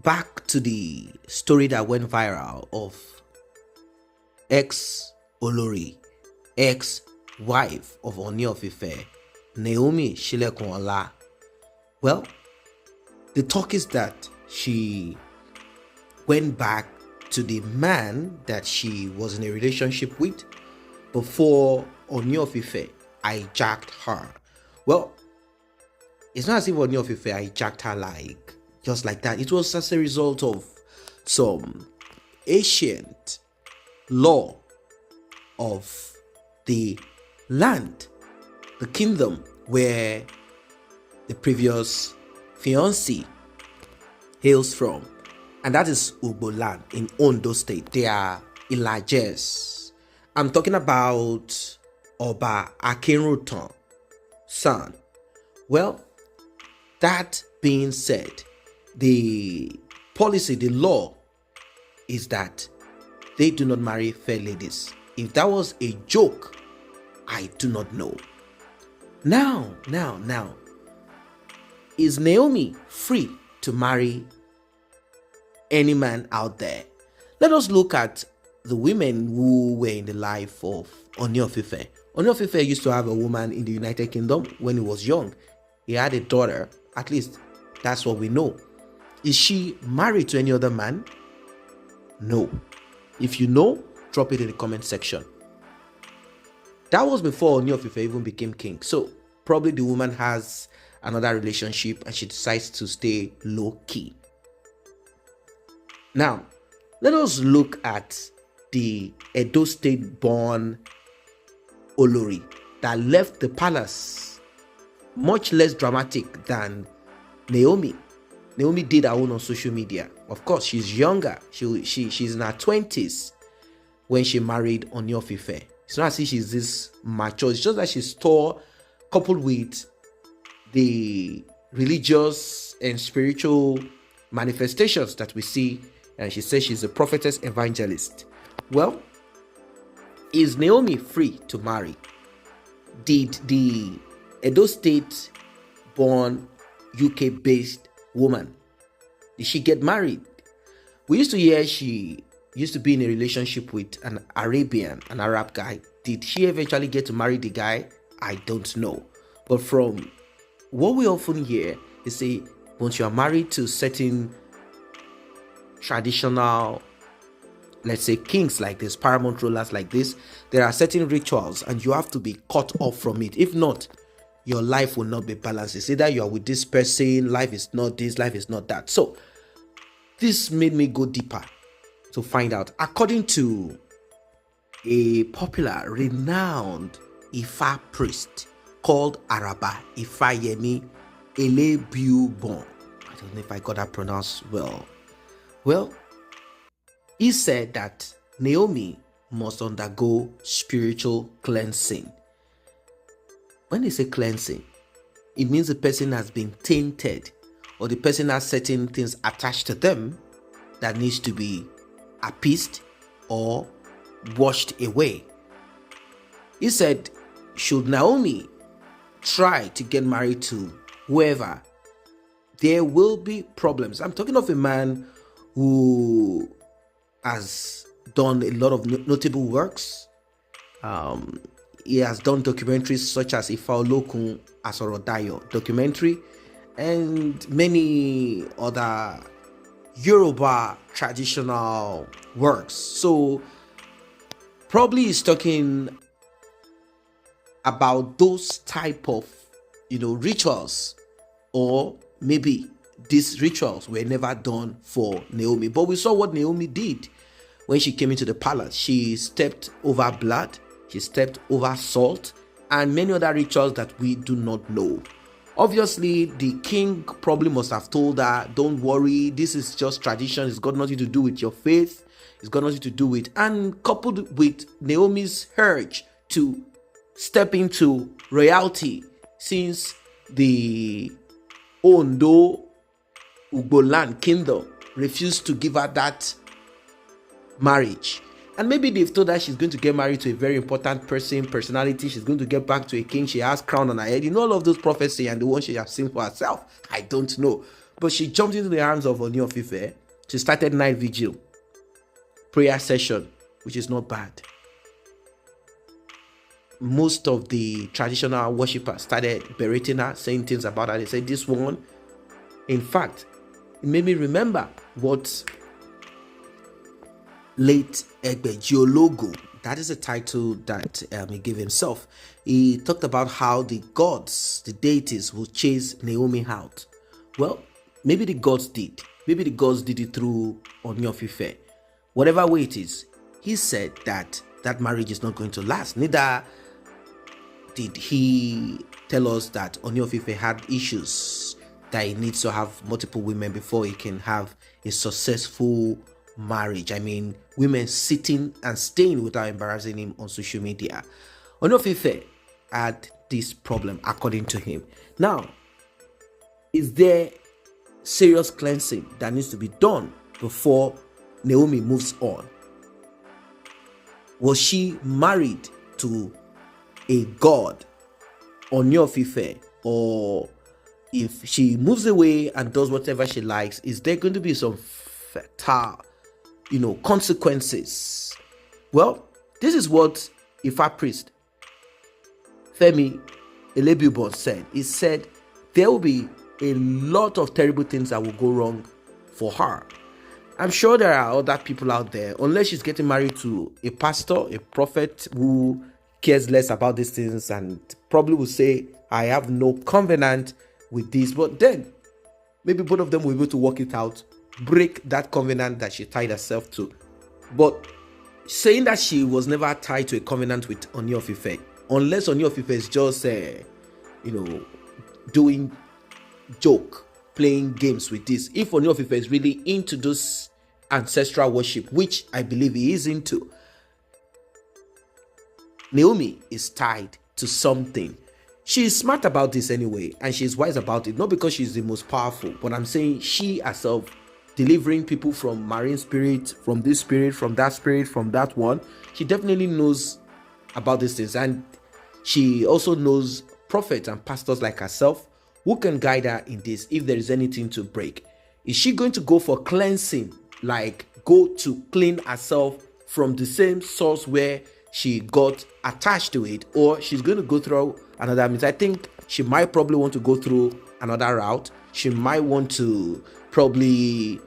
back to the story that went viral of ex Olori, ex-wife of Oni of Ife, Naomi Silekunola. Well, the talk is that she went back to the man that she was in a relationship with before Oni of Ife hijacked her. Well, it's not as if Oni of Ife hijacked her like just like that. It was as a result of some ancient law of the land, the kingdom where the previous fiancé hails from, and that is Ugbo land in Ondo State. They are Ilajes. I'm talking about Oba Akinrutan son. Well, that being said, the policy, the law is that they do not marry fair ladies. If that was a joke, I do not know. Now, is Naomi free to marry any man out there? Let us look at the women who were in the life of Oni of Ife. Oni of Ife used to have a woman in the United Kingdom when he was young. He had a daughter, at least that's what we know. Is she married to any other man? No. If you know, drop it in the comment section. That was before Oni of Ife even became king. So probably the woman has another relationship and she decides to stay low key. Now, let us look at the Edo State born Olori that left the palace, much less dramatic than Naomi. Naomi did her own on social media. Of course, she's younger. She's in her 20s when she married Oni of Ife. It's not as if she's this mature. It's just that she's tall, coupled with the religious and spiritual manifestations that we see. And she says she's a prophetess evangelist. Well, is Naomi free to marry? Did the Edo State born UK based woman, did she get married? We used to hear she used to be in a relationship with an Arab guy. Did she eventually get to marry the guy? I don't know. But from what we often hear, they say once you are married to certain traditional, let's say kings like this, paramount rulers like this, there are certain rituals and you have to be cut off from it. If not, your life will not be balanced. It's either you are with this person, life is not this, life is not that. So this made me go deeper to find out. According to a popular, renowned Ifa priest called Araba Ifayemi Elebubon, I don't know if I got that pronounced well. Well, he said that Naomi must undergo spiritual cleansing. When they say cleansing, it means the person has been tainted or the person has certain things attached to them that needs to be appeased or washed away. He said, should Naomi try to get married to whoever, there will be problems. I'm talking of a man who has done a lot of notable works. He has done documentaries such as Ifaolokun Asorodayo documentary and many other Yoruba traditional works. So probably he's talking about those type of rituals, or maybe these rituals were never done for Naomi. But we saw what Naomi did when she came into the palace. She stepped over blood, she stepped over salt, and many other rituals that we do not know. Obviously, the king probably must have told her, don't worry, this is just tradition, it's got nothing to do with your faith, it's got nothing to do with, and coupled with Naomi's urge to step into royalty, since the Ondo Ugboland kingdom refused to give her that marriage. And maybe they've told her she's going to get married to a very important personality. She's going to get back to a king. She has crown on her head. All of those prophecies and the ones she has seen for herself. I don't know. But she jumped into the arms of Ooni of Ife. She started night vigil, prayer session, which is not bad. Most of the traditional worshippers started berating her, saying things about her. They said, this one, in fact, it made me remember what late Egbe Geologo, that is a title that he gave himself. He talked about how the gods, the deities, will chase Naomi out. Well, maybe the gods did. Maybe the gods did it through Ooni of Ife. Whatever way it is, he said that that marriage is not going to last. Neither did he tell us that Ooni of Ife had issues, that he needs to have multiple women before he can have a successful marriage. I mean, women sitting and staying without embarrassing him on social media. Ooni of Ife had this problem, according to him. Now, is there serious cleansing that needs to be done before Naomi moves on? Was she married to a god, Ooni of Ife, or if she moves away and does whatever she likes, is there going to be some fatal, consequences? Well, this is what Ifa priest Femi Elebubon said. He said there will be a lot of terrible things that will go wrong for her. I'm sure there are other people out there, unless she's getting married to a pastor, a prophet who cares less about these things and probably will say, I have no covenant with this. But then maybe both of them will be able to work it out, break that covenant that she tied herself to. But saying that she was never tied to a covenant with Ooni of Ife, unless Ooni of Ife is just doing joke, playing games with this. If Ooni of Ife is really into this ancestral worship, which I believe he is into, Naomi is tied to something. She's smart about this anyway, and she's wise about it, not because she's the most powerful, but I'm saying she herself, delivering people from marine spirit, from this spirit, from that one, she definitely knows about these things. And she also knows prophets and pastors like herself who can guide her in this if there is anything to break. Is she going to go for cleansing, like go to clean herself from the same source where she got attached to it, or she's going to go through another means? I think she might probably want to go through another route. She might want to probably,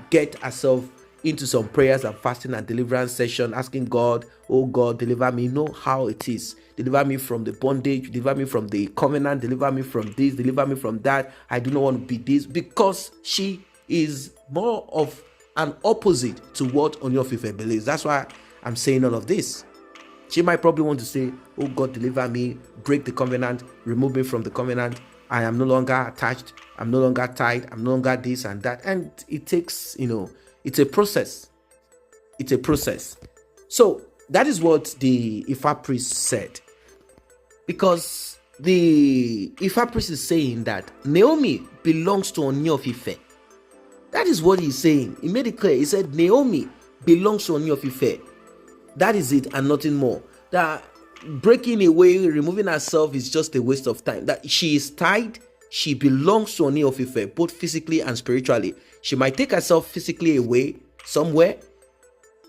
get herself into some prayers and fasting and deliverance session, asking God, oh God, deliver me. You know how it is. Deliver me from the bondage, deliver me from the covenant, deliver me from this, deliver me from that. I do not want to be this, because she is more of an opposite to what Ooni of Ife believes. That's why I'm saying all of this. She might probably want to say, oh God, deliver me, break the covenant, remove me from the covenant. I am no longer attached. I'm no longer tied. I'm no longer this and that. And it takes, it's a process. It's a process. So that is what the Ifa priest said. Because the Ifa priest is saying that Naomi belongs to Ooni of Ife. That is what he's saying. He made it clear. He said Naomi belongs to Ooni of Ife. That is it and nothing more. That breaking away, removing herself is just a waste of time. That she is tied, she belongs to Ooni of Ife, both physically and spiritually. She might take herself physically away somewhere.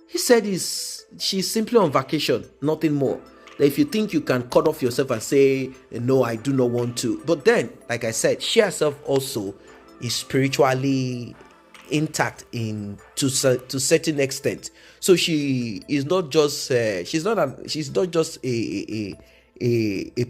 He said she's simply on vacation, nothing more. That if you think you can cut off yourself and say, no, I do not want to. But then, like I said, she herself also is spiritually intact to certain extent. So she is not just she's not just a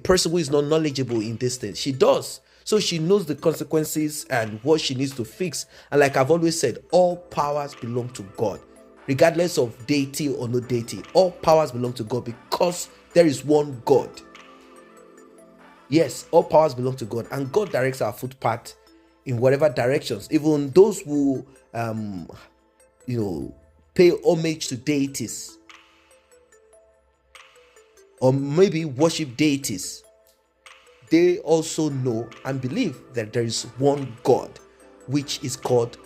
person who is not knowledgeable in this thing. She does. So she knows the consequences and what she needs to fix. And like I've always said, all powers belong to God, regardless of deity or no deity. All powers belong to God because there is one God. Yes, all powers belong to God, and God directs our footpath in whatever directions. Even those who pay homage to deities or maybe worship deities, they also know and believe that there is one God, which is called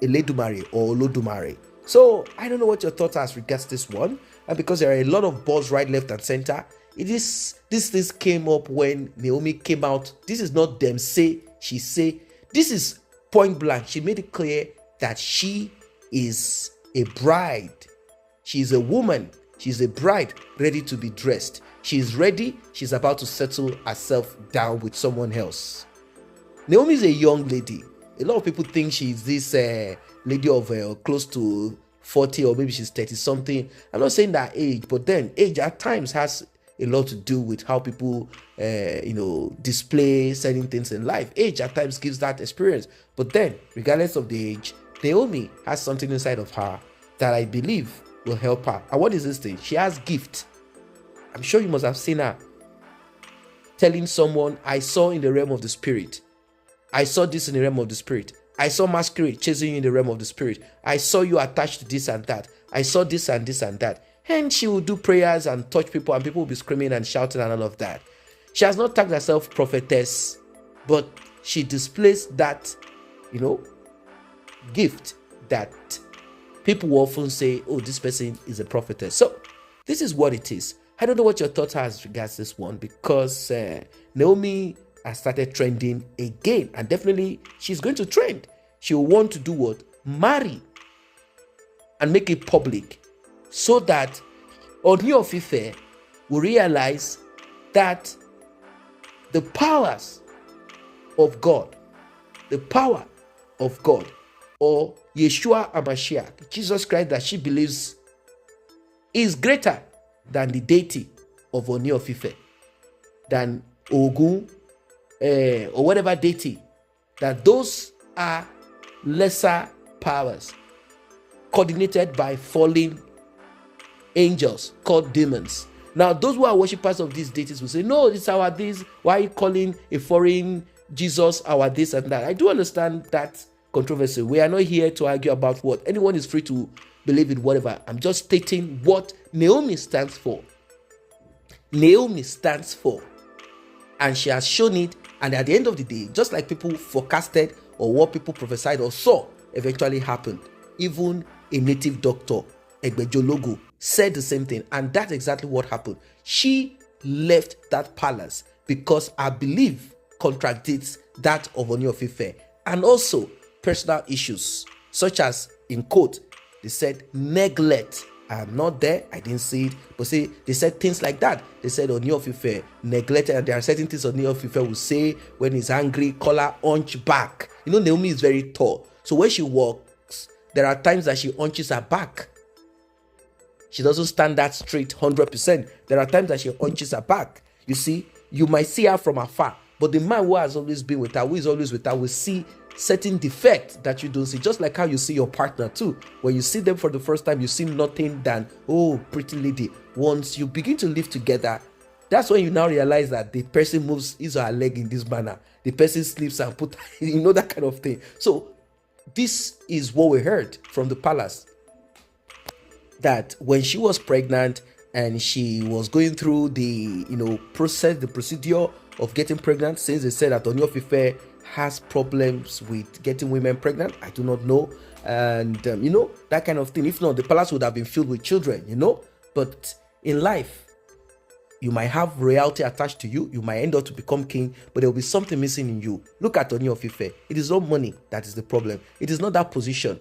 Eledumare or Olodumare. So I don't know what your thoughts are as regards this one, and because there are a lot of buzz right, left, and center. This came up when Naomi came out. This is not them say, she say. This is point blank, she made it clear that she is a bride. She's a woman. She's a bride ready to be dressed. She's ready. She's about to settle herself down with someone else. Naomi is a young lady. A lot of people think she's this lady of close to 40, or maybe she's 30 something. I'm not saying that age, but then age at times has a lot to do with how people display certain things in life. Age at times gives that experience. But then, regardless of the age, Naomi has something inside of her that I believe will help her. And what is this thing? She has gift. I'm sure you must have seen her telling someone, I saw in the realm of the spirit. I saw this in the realm of the spirit. I saw masquerade chasing you in the realm of the spirit. I saw you attached to this and that. I saw this and this and that. And she will do prayers and touch people, and people will be screaming and shouting and all of that. She has not tagged herself prophetess, but she displays that, gift that people will often say, oh, this person is a prophetess. So this is what it is. I don't know what your thoughts are as regards this one, because Naomi has started trending again, and definitely she's going to trend. She will want to do what? Marry and make it public, so that Ooni of Ife will realize that the powers of God, or Yeshua HaMashiach, Jesus Christ, that she believes is greater than the deity of Ooni of Ife, than Ogun, or whatever deity, that those are lesser powers coordinated by fallen angels called demons. Now, those who are worshippers of these deities will say, no, it's our this. Why are you calling a foreign Jesus our this and that? I do understand that controversy. We are not here to argue about what. Anyone is free to believe in whatever. I'm just stating what Naomi stands for. Naomi stands for. And she has shown it. And at the end of the day, just like people forecasted or what people prophesied or saw eventually happened, even a native doctor, Egbejologo, said the same thing. And that's exactly what happened. She left that palace because her belief contradicts that of Ooni of Ife. And also personal issues, such as, in quote, they said neglect. I'm not there, I didn't see it, but see, they said things like that. They said Ooni of Ife neglected, and there are certain things Ooni of Ife will say when he's angry, collar hunch back. Naomi is very tall, so when she walks, there are times that she hunches her back. She doesn't stand that straight 100%. There are times that she hunches her back. You see, you might see her from afar, but the man who has always been with her, who is always with her, will see certain defects that you don't see, just like how you see your partner too. When you see them for the first time, you see nothing than, oh, pretty lady. Once you begin to live together, that's when you now realize that the person moves his or her leg in this manner, the person sleeps and put that kind of thing. So this is what we heard from the palace, that when she was pregnant and she was going through the procedure of getting pregnant, since they said that Ooni of Ife has problems with getting women pregnant. I do not know. And, that kind of thing. If not, the palace would have been filled with children, But in life, you might have royalty attached to you. You might end up to become king, but there will be something missing in you. Look at Ooni of Ife. It is not money that is the problem. It is not that position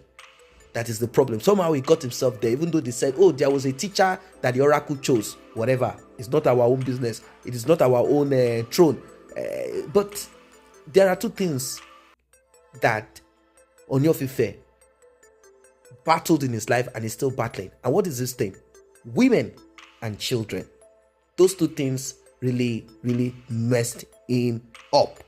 that is the problem. Somehow he got himself there, even though they said, oh, there was a teacher that the oracle chose. Whatever. It's not our own business. It is not our own throne. But there are two things that Ooni of Ife battled in his life and is still battling. And what is this thing? Women and children. Those two things really, really messed him up.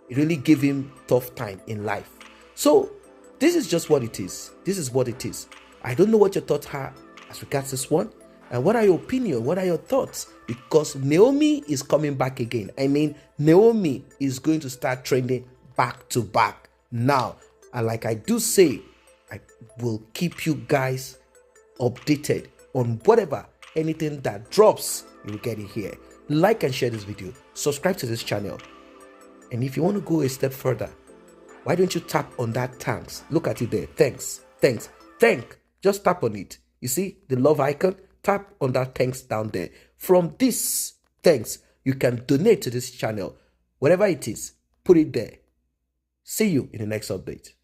It really gave him tough time in life. So this is just what it is. This is what it is. I don't know what your thoughts are as regards this one. And what are your opinions? What are your thoughts? Because Naomi is coming back again. Naomi is going to start trending back to back now. And like I do say, I will keep you guys updated on whatever, anything that drops, you will get it here. Like and share this video. Subscribe to this channel. And if you want to go a step further, why don't you tap on that thanks? Look at it there. Thanks. Just tap on it. You see the love icon? Tap on that thanks down there. From this thanks, you can donate to this channel. Whatever it is, put it there. See you in the next update.